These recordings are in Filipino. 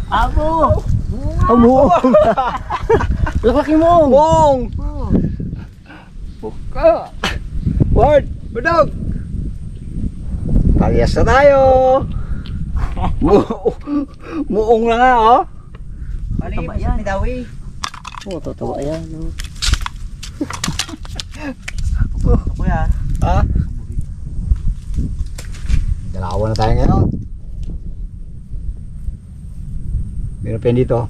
Abo! Ang buong! Laki mo! Bong! Buka! Ward! Budog! Alias na tayo! Muong na nga, oh! Taba yan. Oo, tatawa yan. No? Ito ko yan. Ha? Dalawa na tayo ngayon. Meron pa yan dito.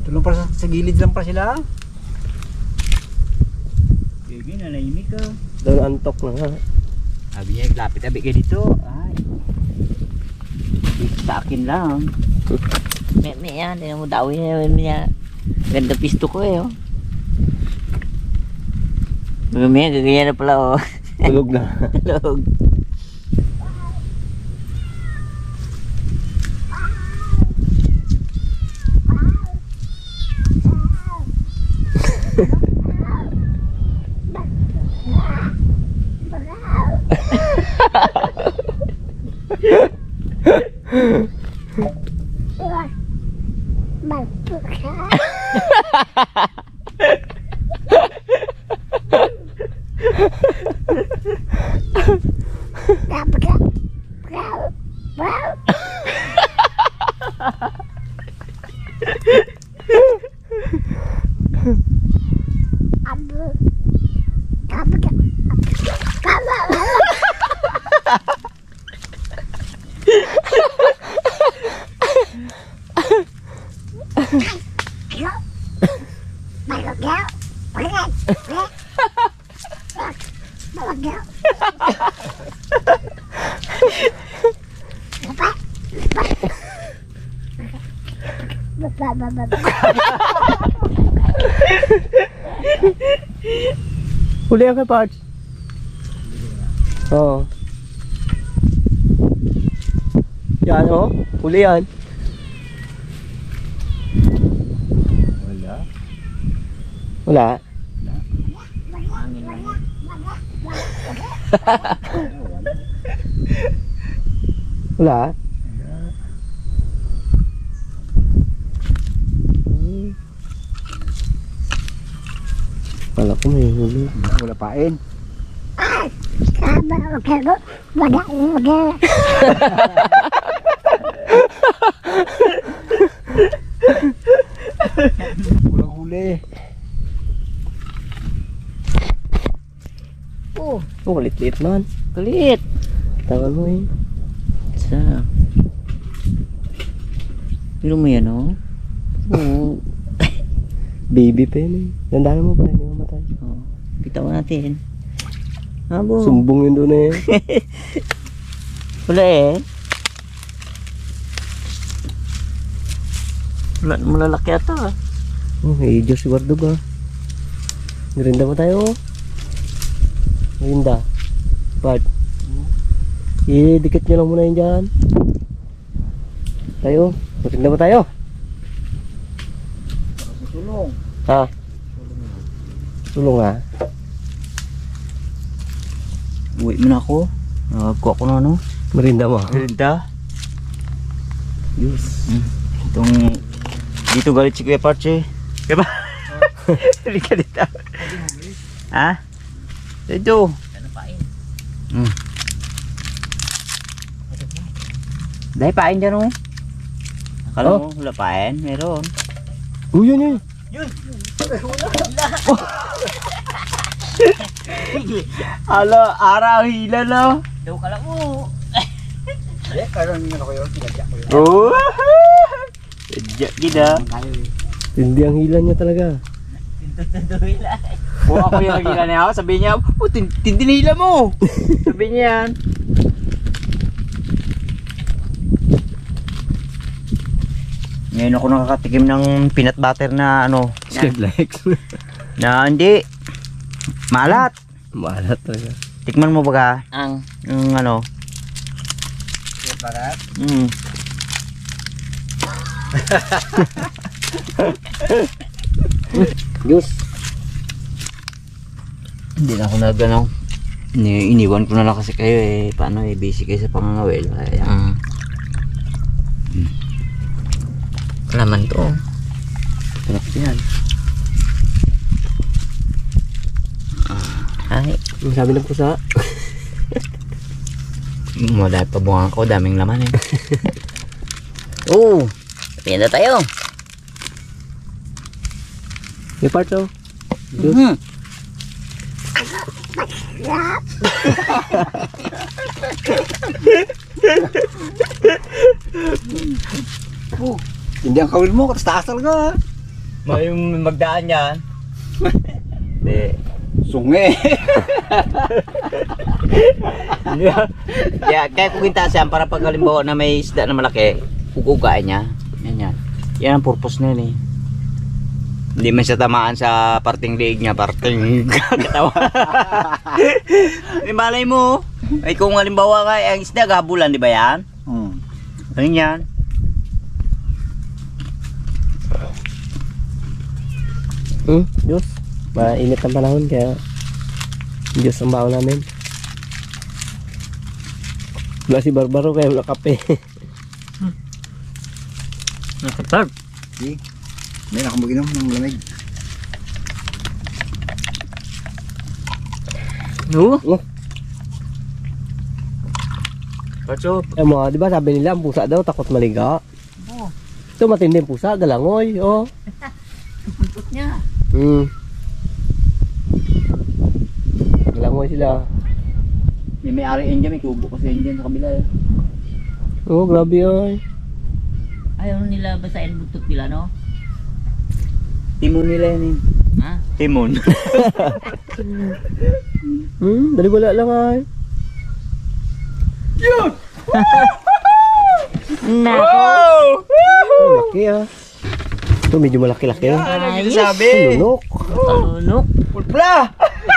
Ito lang para sa gilid lang para sila. Sige, nalaimik ka. Doon antok na nga. Sabi niya, lapit-lapit ka dito. Ay. Dito sa akin lang. May yan. Tingnan mo, dawin niya. Ganda pisto ko eh. Oh. Mamaya, gaganyan na pala oh. Tulog na. Tulog. Huli ako kay Parts. Oo. Yan oh. Huli yan. Wala. Wala. Wala. Wala ko may huli. Wala pain. Walang huli. Oh, kulit-lit man. Kulit. Tangan mo eh. Sa. Pero mo yan oh. Oo. Baby pa yun eh. Dandanan mo pa, hindi mamatay. Oh. Kita mo natin. Abo. Sumbong yun doon eh. Wala eh. Wala naman lalaki ata ah. Oh, hey, Diyos si Wardog ah. Merinda mo tayo. Merinda. Bad. Dikit nyo lang muna yun dyan. Tayo. Merinda mo tayo. Sulong. Ha? Tulong ah. Uwi mo na ako. Nagkuha ko na ano. Merinda mo. Ganda. Yes. Itong dito galit si Kuya Parche. Kaya ba? Hindi ka dito. Ha? Dito. Ano pain? Dahil pain dyan oh. Akala mo wala pain? Meron. Yun yun. Alo, araw hila no. Daw kala mo. Eh, karoon nga ko yun. Sinadya ko yun. Oh. Sadya gida. Hindi ang hila niya talaga. O ako yung nagila niya ako, sabi niya, oh, tintinihila mo. Sabi niya yan. Ngayon ako nakakatikim ng peanut butter na ano. Skaglex. Na hindi. Maalat. Maalat talaga. Tikman mo baga ang ano. Parat. Diyos. Hindi na ako nagano. Iniwan ko na lang kasi kayo eh. Paano eh, busy kayo sa pangangawil. Kaya, laman to. Sarap yan. Ay, Sabi ng pusa. madami pa bunga ko, daming laman eh. Oo, pinda tayo. May parts oh. Juice. Mhm. Hindi ang kawil mo, taas talaga. May magdaan yan. Hindi. Sungi. Kaya kung kintasan para pag halimbawa na may isda na malaki, ugugain niya. Yan yan. Yan ang purpose na yun eh. Hindi man siya tamaan sa parting liig niya, parting katawa. Malay mo, ay kung halimbawa nga, ang isda gabulan, di ba yan? Ano yan? Juice. Mainit ang panahon kaya juice ang baon namin. Wala si Barbaro kaya wala kape. Nakatag. Di. May nakamuginom ng lamig. No? Oh. Kacho. Mo, di ba sabi nila ang pusa daw takot maliga? Oh. Ito matindi ang pusa, galangoy, oh. Puntot niya. Galangoy sila. May-ari yan dyan, may kubo kasi yan dyan sa kabila eh. Oh, grabe ay. Ayaw nila basahin buntot nila, no? Timon nila yan eh. Ha? Timon. Dali wala lang ay. Wow! Oh, laki ah. Ito medyo malaki-laki. Ayos. Sabi. Tulunok. Talunok. Pulpla!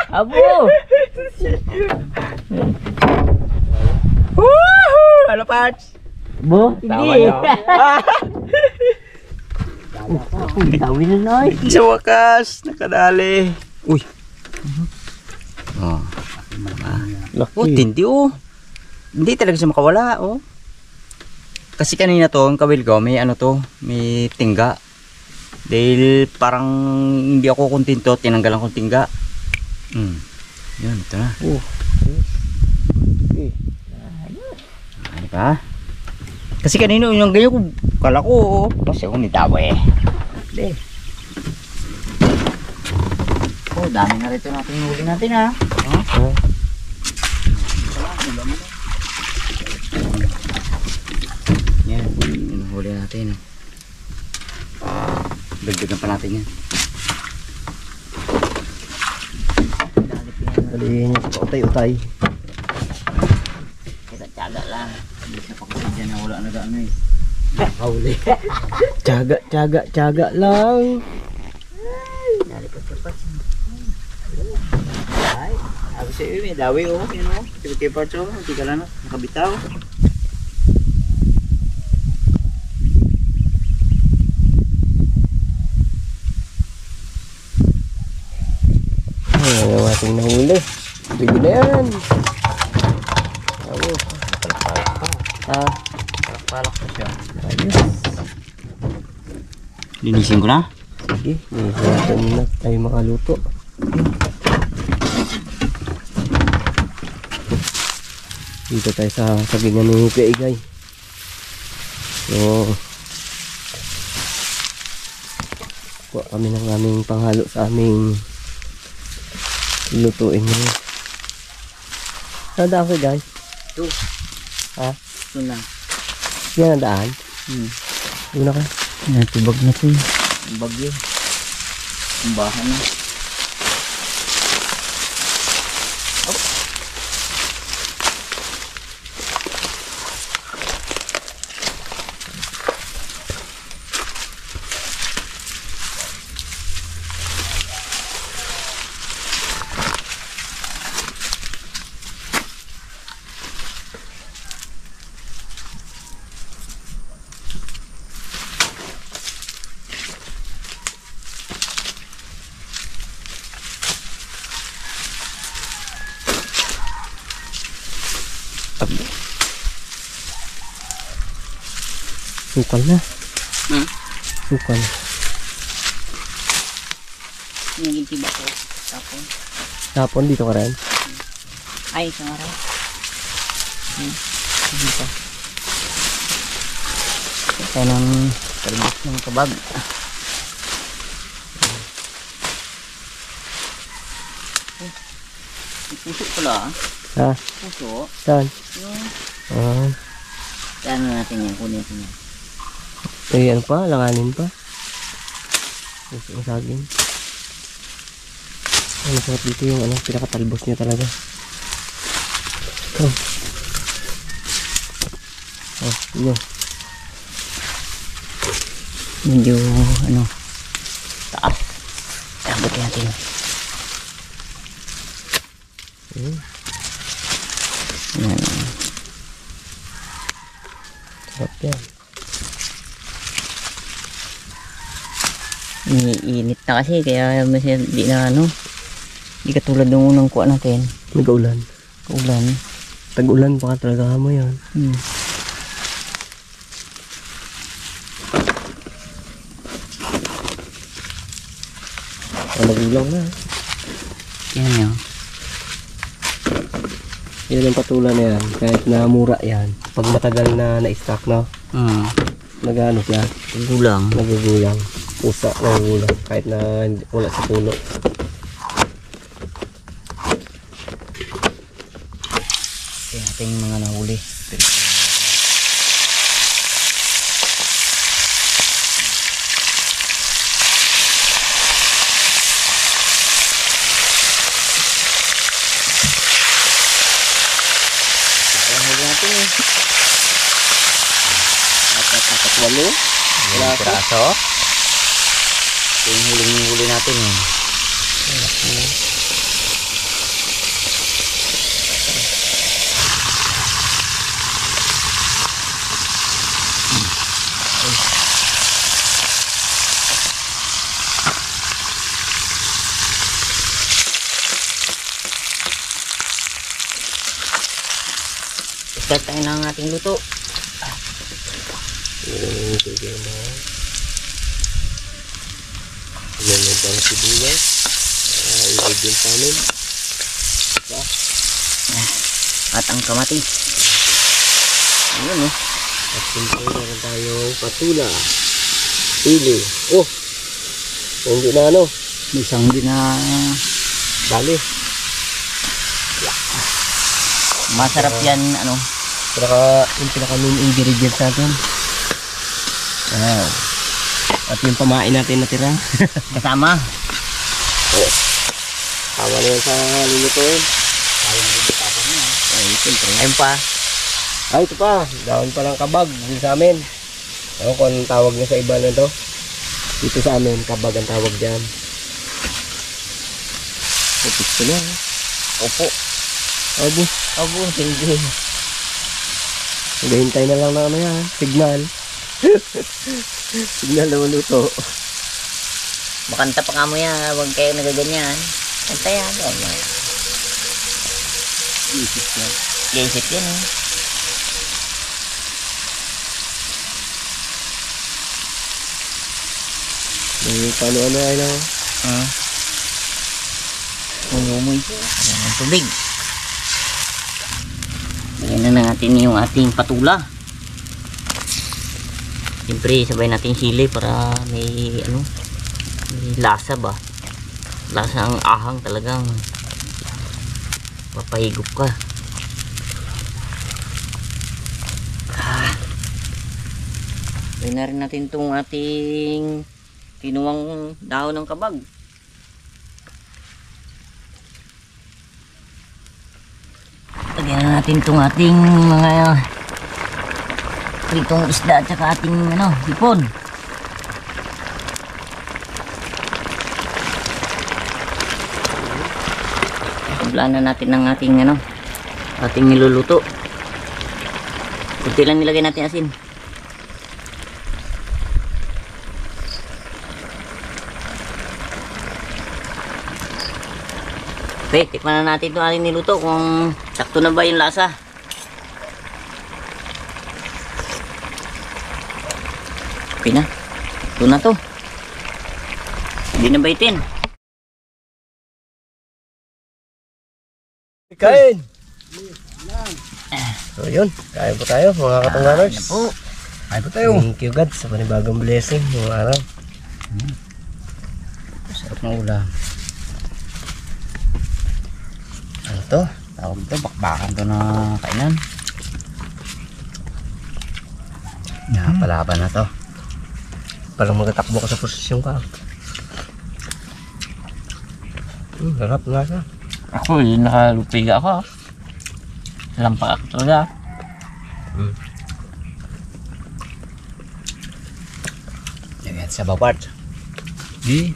Abo! Woohoo! Ano parts? Bo? Tawa Hindi. niyo. Dawi na noy. Sa wakas, nakadali. Uy. Oh. Laki. Oh, tindi oh. Hindi talaga siya makawala oh. Kasi kanina to, ang kawil ko, may ano to, may tingga. Dahil parang hindi ako kontento, tinanggalan kong tingga. Yun, ito na. Oh. Okay. Ano ba? Kasi kanina yung ganyan ko, kala ko, kasi ako nitawa eh. Hindi. Oh, dami na rito natin huli natin ha. Oh. Yan, yung huli natin. Dagdagan pa natin yan. Dalihin niyo sa utay-utay. Tsaga lang. Hindi siya pa kasi dyan na wala na gaano eh. Huli. Tiyaga lang. Ay, ako sa iyo, may dawi oh. Yun oh. Tiba-tiba parts oh. Hindi ka lang nakabitaw. Ay, ang ating nahuli. Pwede na yan. Oo. Ah, Palak na siya. ayos. Linisin ko na. Sige, natin na tayo makaluto. Dito tayo sa sagingan ng Kaigay. So, kuha kami ng aming panghalo sa aming lutuin ngayon. Saan daan kayo guys? Ito. Ha? Ito lang. Yan ang daan? Una ka? Natubag na ito eh. Ang bagyo. Ang baha na. Sukal na. Hmm? Sukal. Naging tiba ko. Tapos. Tapon dito ka rin. Ay, isang araw. Dito. Ito ng talbos ng kabag. Puso pala. Ha? Puso. Saan? Ah. Saan natin yan? Kunin natin yan. Eh, ano pa? Langanin pa. Puso ng saging. Ang masarap dito yung ano, pinakatalbos niya talaga. Oh. Oh, yun. Medyo ano taas. Sabutin natin. Yan. Sarap yan. Iniinit na kasi kaya masyad di na ano. Di katulad ng unang kuha natin. Nag-ulan. Kaulan. Tag-ulan pa ka talaga mo yan. Magulang na. Yan yun. Yan ang patulan na yan. Kahit na mura yan. Pag matagal na na-stock na, nag-ano siya. Gulang. Nagugulang. Pusa, nagugulang. Kahit na wala sa puno. Kaya natin yung mga nahuli. Nahuli natin eh. Apat walo. Wala piraso. Ito yung huling-huli natin eh. Start tayo ng ating luto. Tigil mo. Lemon pa ang sibuyas. Ibigin pa nun. At ang kamatis. Ayun oh. At siyempre meron tayong patula. Pili. Oh! Hindi na ano. May isang din na Bali. masarap yan ano. Yung pinaka main ingredients natin. Wow. At yung pamain natin natira. Kasama. Tama na yan sa lulutuin. Ay, siyempre. Ayun pa. Ay, ito pa. Dahon pa ng kabag dito sa amin. Ano kung anong tawag niya sa iba na to? Dito sa amin, kabag ang tawag dyan. Upis ko na. Opo. Abo. Abo, hindi. Hintay na lang na ano yan. Signal. Signal na maluto. Makanta pa ka mo yan. Huwag kayo nagaganyan. Kanta yan. Isip yan. Gaisip yan eh. Paano ay na. Umumoy siya. Ayan ang tubig. Ayan na natin yung ating patula. Siyempre sabay natin sili para may ano, may lasa ba. Lasa ang ahang talagang papahigop ka. Sabay na rin natin itong ating kinuwang dahon ng kabag. Lagyan na natin itong ating mga pritong isda at saka ating ano, hipon. Tablaan na natin ng ating ano, ating niluluto. Kunti lang nilagay natin asin. Okay, tikman na natin itong ating niluto kung sakto na ba yung lasa. Okay na. Ito na to. Hindi na baitin. Kain! So yun, kain po tayo mga katungganers. Ano po? Ay po tayo. Thank you God sa panibagong blessing ng araw. Sarap ng ulam. Ano to? Tawag to, bakbakan to na kainan. Napalaban na to. Parang magtatakbo ka sa posisyon ka. Harap nga siya. Ako, yun nakalupiga ako. Lampak ako talaga. Yan sa bawat. Di.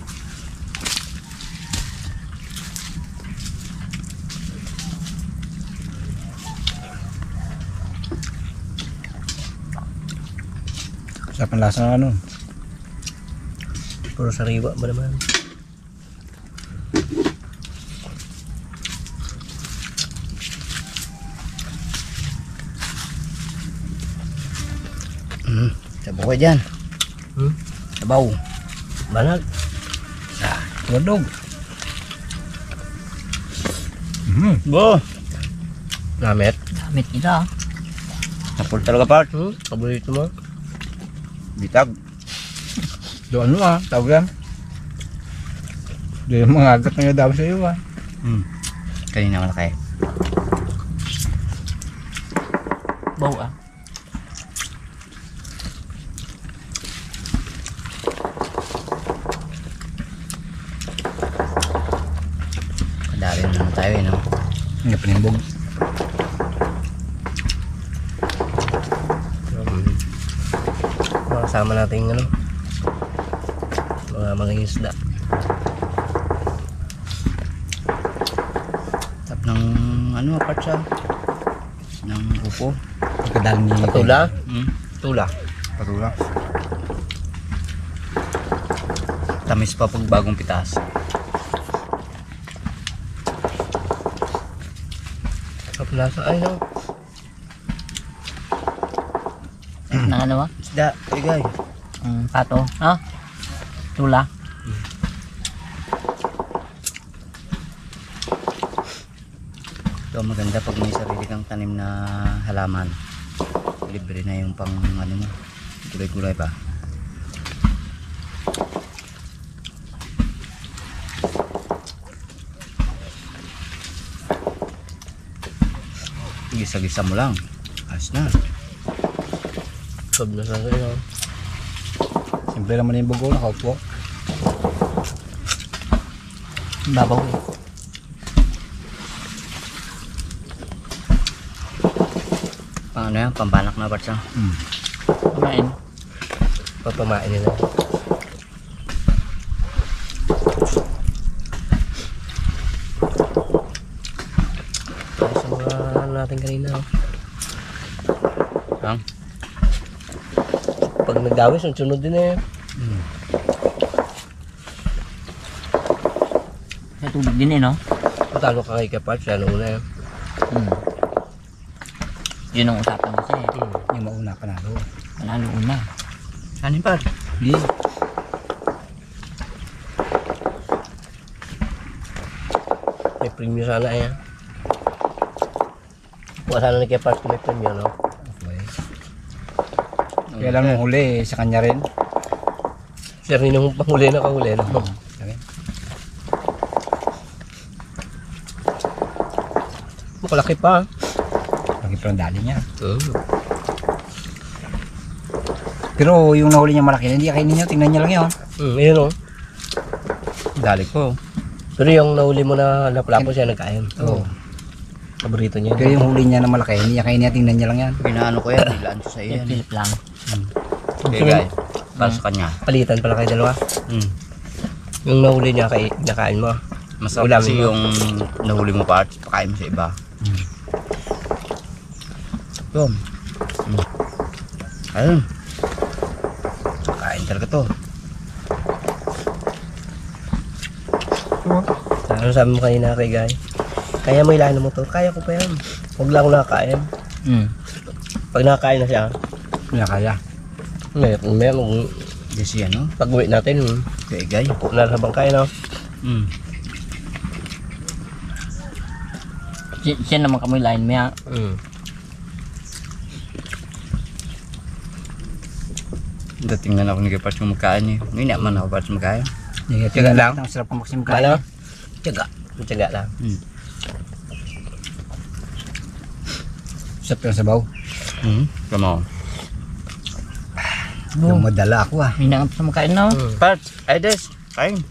Sa panlasa ng ano. Puro sariwa ba naman? Sabaw ka dyan. Sabaw. Banag. Wadog. Bo. Namit. Gamit nila. Napul talaga part. Paborito mo? Bitag. Do ano tawag yan. Do yung mga agat na daw sa iyo Kanina malaki. Baw ah. Kadali na naman tayo no. Nga panimbog. Mga kasama natin ano, mga isda. Tap ng ano part siya. Ng upo. Pagkadali ni Tula? Hmm. Tula. Patula. Tamis pa pag bagong pitas. Kaplasa ay no. Nang ano ba? Isda. Igay. Pato. Ha? Tula. Ito maganda pag may sarili kang tanim na halaman. Libre na yung pang ano mo. Gulay-gulay pa. Gisa-gisa mo lang. Ayos na. Sob na sa sa'yo. Siyempre naman yung bugo nakaupo. Babaw eh. Pang ano yan? Pambanak na part siya. Kumain. Papamain nila. Tayo sa mga ano natin kanina. Ang? Pag nagdawis, sunod din eh. Sa tubig din eh no? Patalo ka kay Kapal, siya una eh. Yun ang usapan kasi eh. Yung mauna panalo. Panalo una. Kanin par? Di. May premium sana eh. Buka sana ni Kapal kung may premium, no? Okay. Kaya lang nung huli sa kanya rin. Sir, ninong panghuli na kahuli, no? Okay. Makalaki pa. Lagi pa ang dali niya. Pero yung nahuli niya malaki, hindi kainin niyo, tingnan niyo lang yun. Ayun, no? Dali ko. Pero yung nahuli mo na lapu-lapo siya nagkain. Oo. Paborito niya. Pero yung huli niya na malaki, hindi niya kainin, tingnan niya lang yan. Pinaano ko yan. Ilaan ko sa iyo yan. Pilip lang. Okay guys. Para sa kanya. Palitan pala kayo dalawa. Yung nahuli niya nakain mo. Masarap Ulamin kasi mo. yung nahuli mo part. Pakain mo sa iba. Yun. Ayun. Kain talaga to. Ano sabi mo kanina kay Guy? Kaya mo ilahin ng motor? Kaya ko pa yan. Huwag lang ako nakakain. Pag nakakain na siya, Hindi niya kaya. Meron. Kasi ano, Pag-uwi natin, kaigay. upo na habang kain, no? Mm. Siya naman kami line maya. Dating na ako nagpapas yung magkain eh. Ngayon naman ako pas magkain. Tiyaga lang. Ang sarap ng maksim Kala? kain. Tiyaga. Tiyaga lang. Sarap yung sabaw. Come on. Yung madala ako ah. May nangat sa makain na. Pat, Aides, kain.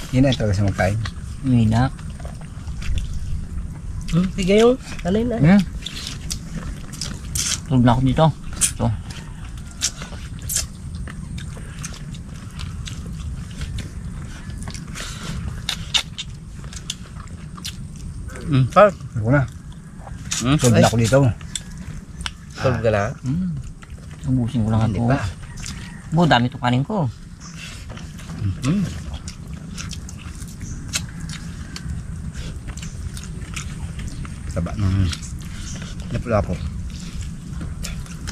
Yun na talaga sa magkain. May na. Sige yung, alin na. Tulog na ako dito. Ito. Pat. Ako na. Tulog na ako dito. Tulog ka na. Ubusin ko lang Hindi ito. pa. Bu, dami ito kanin ko. Taba ng napula ko.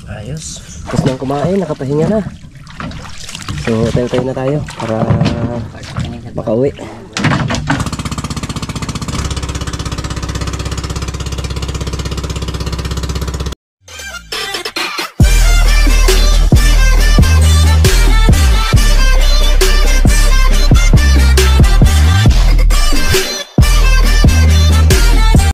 Ayos. Tapos nang kumain, nakapahinga na. So, tayo na tayo para makauwi.